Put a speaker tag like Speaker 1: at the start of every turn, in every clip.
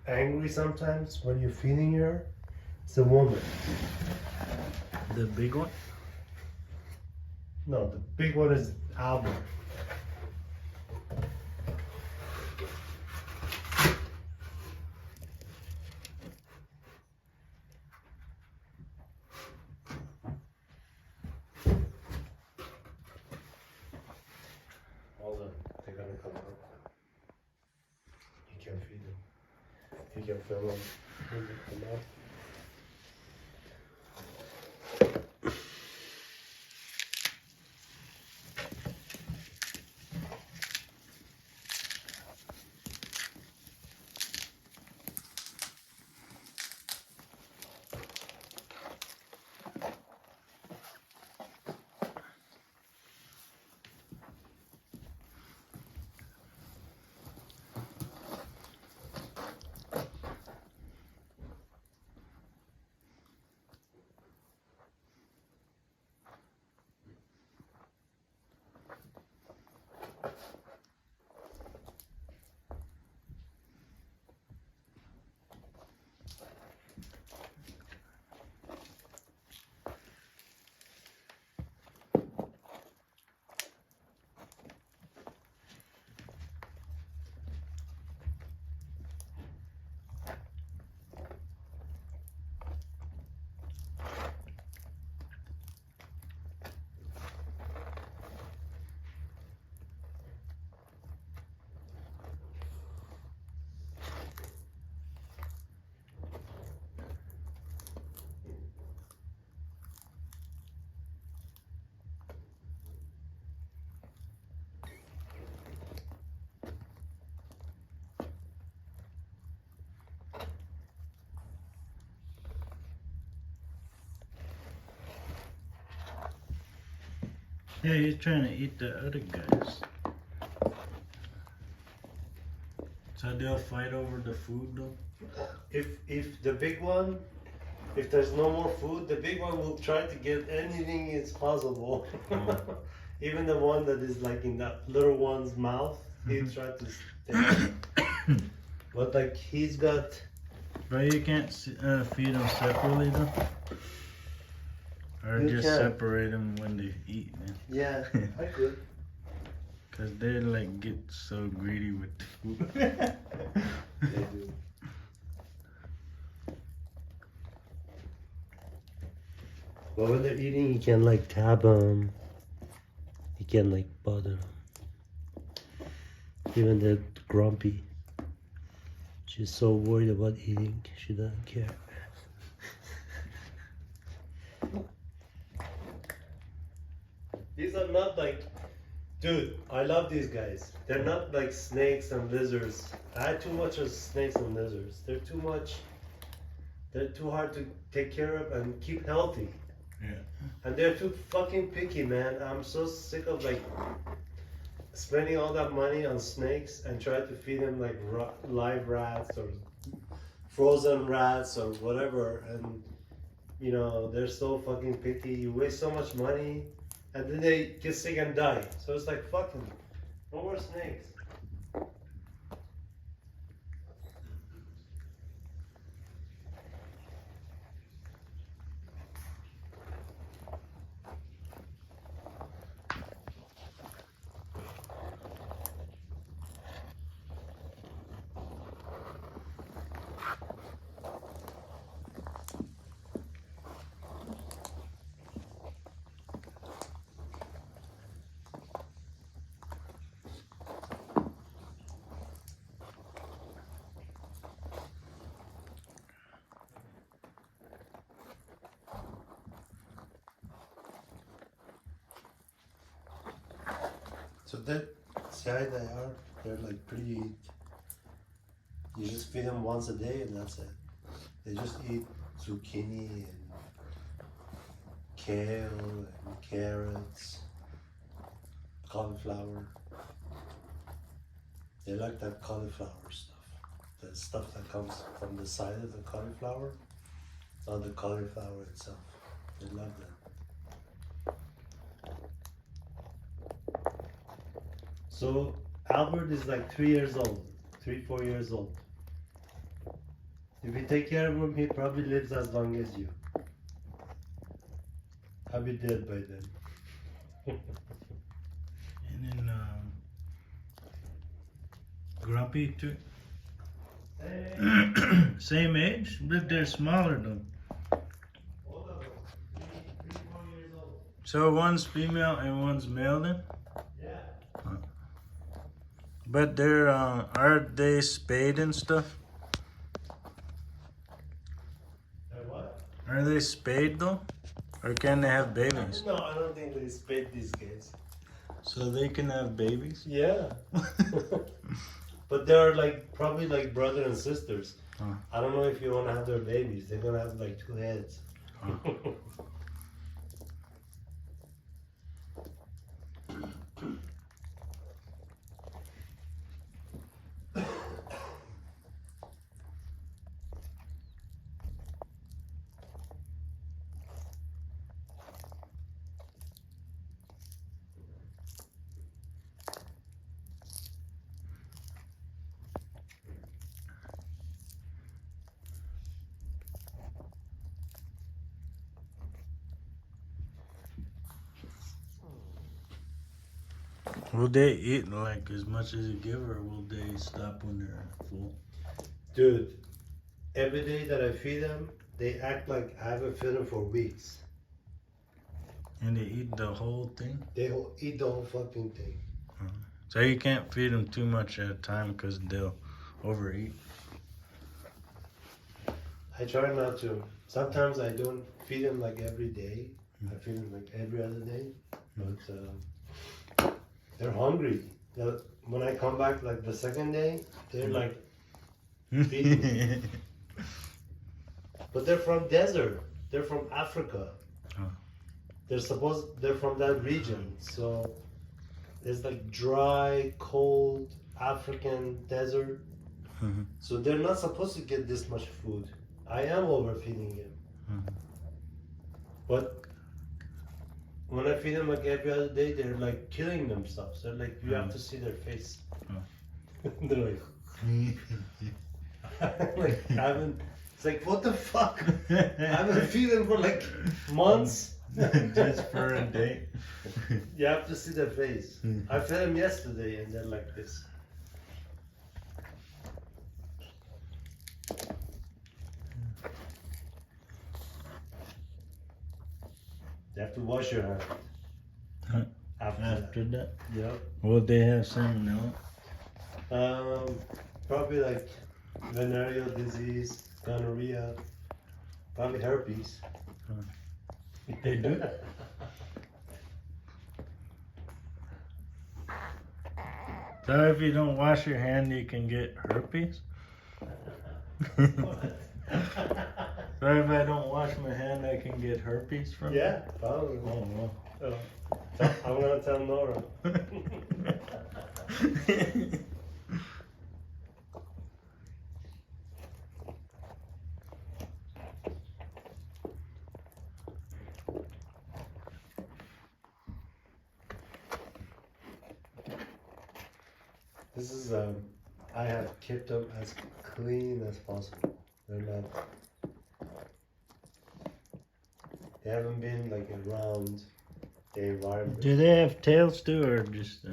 Speaker 1: angry sometimes when you're feeding her, it's a woman.
Speaker 2: The big one?
Speaker 1: No, the big one is Albert. Hold on, they're gonna come out. You can feed them. You can film them when they come out.
Speaker 2: Yeah, he's trying to eat the other guys. So they'll fight over the food though?
Speaker 1: If the big one, if there's no more food, the big one will try to get anything is possible. Even the one that is like in that little one's mouth, he try to take. But like he's got.
Speaker 2: But you can't feed them separately though? Or
Speaker 1: You
Speaker 2: just
Speaker 1: can.
Speaker 2: separate them when they eat, man.
Speaker 1: Yeah, I could.
Speaker 2: Cause they like get so greedy with the food.
Speaker 1: They do. But when they're eating, you can like tap them. You can like bother them. Even the grumpy. She's so worried about eating, she doesn't care. These are not like, dude, I love these guys. They're not like snakes and lizards. I had too much of snakes and lizards. They're too hard to take care of and keep healthy.
Speaker 2: Yeah.
Speaker 1: And they're too fucking picky, man. I'm so sick of like spending all that money on snakes and try to feed them like live rats or frozen rats or whatever. And you know, they're so fucking picky. You waste so much money and then they get sick and die. So it's like, fucking, no more snakes. So that, see how they are? They're like pretty, you just feed them once a day and that's it. They just eat zucchini and kale and carrots, cauliflower. They like that cauliflower stuff. The stuff that comes from the side of the cauliflower, not the cauliflower itself. They love that. So Albert is like 3 years old, 3, 4 years old. If you take care of him, he probably lives as long as you. I'll be dead by then.
Speaker 2: And then Grumpy too. Same age, but they're smaller though.
Speaker 1: Hold on. 3, 4 years old.
Speaker 2: So one's female and one's male then?
Speaker 1: Yeah.
Speaker 2: But they're are they spayed and stuff?
Speaker 1: What?
Speaker 2: Are they spayed though? Or can they have babies?
Speaker 1: No, I don't think they spayed these kids.
Speaker 2: So they can have babies?
Speaker 1: Yeah. But they're like probably like brother and sisters.
Speaker 2: Huh.
Speaker 1: I don't know if you want to have their babies. They're gonna have like 2 heads.
Speaker 2: Huh. Will they eat like as much as you give, or will they stop when they're full?
Speaker 1: Dude, every day that I feed them, they act like I haven't fed them for weeks.
Speaker 2: And they eat the whole thing?
Speaker 1: They eat the whole fucking thing.
Speaker 2: So you can't feed them too much at a time because they'll overeat.
Speaker 1: I try not to. Sometimes I don't feed them like every day. I feed them like every other day. But they're hungry. When I come back like the second day, they're like feeding. But they're from desert. They're from Africa.
Speaker 2: Oh.
Speaker 1: They're from that region. So it's like dry, cold African desert.
Speaker 2: Mhm.
Speaker 1: So they're not supposed to get this much food. I am overfeeding them.
Speaker 2: Mhm.
Speaker 1: But when I feed them like every other day, they're like killing themselves. They're like, you have to see their face. They're like, like, it's like, what the fuck? I haven't feed them for like months.
Speaker 2: Just for a day.
Speaker 1: You have to see their face. I fed them yesterday and they're like this. You have to wash your hands.
Speaker 2: Huh.
Speaker 1: After that.
Speaker 2: that?
Speaker 1: Yep.
Speaker 2: Will they have something else?
Speaker 1: Probably like venereal disease, gonorrhea, probably herpes.
Speaker 2: They do? So if you don't wash your hand, you can get herpes? So if I don't wash my hand, I can get herpes from it?
Speaker 1: Yeah, probably.
Speaker 2: Oh, no.
Speaker 1: I'm gonna tell Nora. This is I have kept them as clean as possible. They're not. They haven't been like around the environment.
Speaker 2: Do they have tails too, or just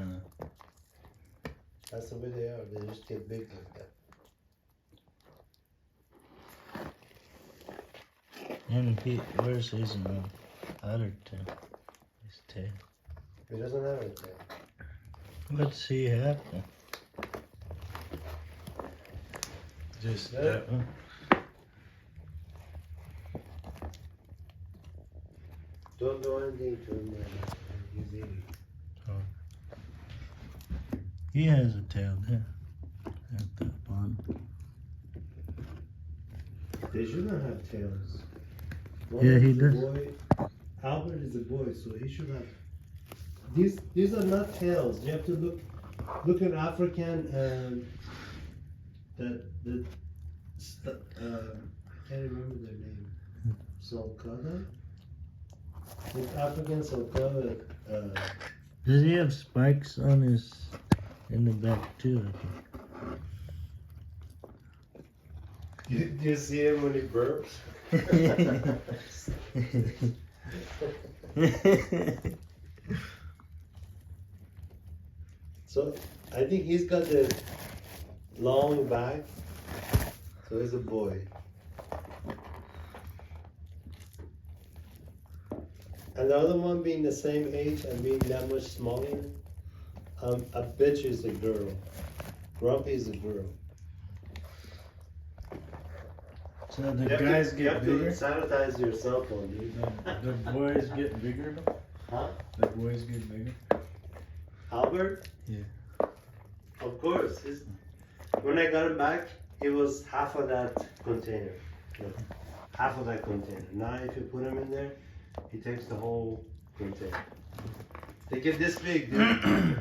Speaker 1: That's the way they are. They just get big like that.
Speaker 2: and where's his other tail? His tail.
Speaker 1: He doesn't have a tail.
Speaker 2: What's he have then? Just that one?
Speaker 1: Don't do anything to him. He's eating.
Speaker 2: He has a tail there. At the bottom.
Speaker 1: They shouldn't have tails.
Speaker 2: Yeah, he
Speaker 1: is a
Speaker 2: does.
Speaker 1: Boy. Albert is a boy, so he should have. These are not tails. You have to look at African and I can't remember their name. Sulcata. With African sulcata.
Speaker 2: Does he have spikes on in the back too? I think.
Speaker 1: You see him when he burps? So I think he's got the long back. So he's a boy. And the other one being the same age and being that much smaller, a bitch is a girl. Grumpy is a girl.
Speaker 2: So the
Speaker 1: You have
Speaker 2: guys
Speaker 1: to,
Speaker 2: get
Speaker 1: you have
Speaker 2: bigger?
Speaker 1: to sanitize your cell phone, dude.
Speaker 2: The boys get bigger though?
Speaker 1: Huh?
Speaker 2: The boys get bigger?
Speaker 1: Albert?
Speaker 2: Yeah.
Speaker 1: Of course. When I got him back, it was half of that container. Yeah. Half of that container. Now if you put him in there, he takes the whole container. They get this big, dude.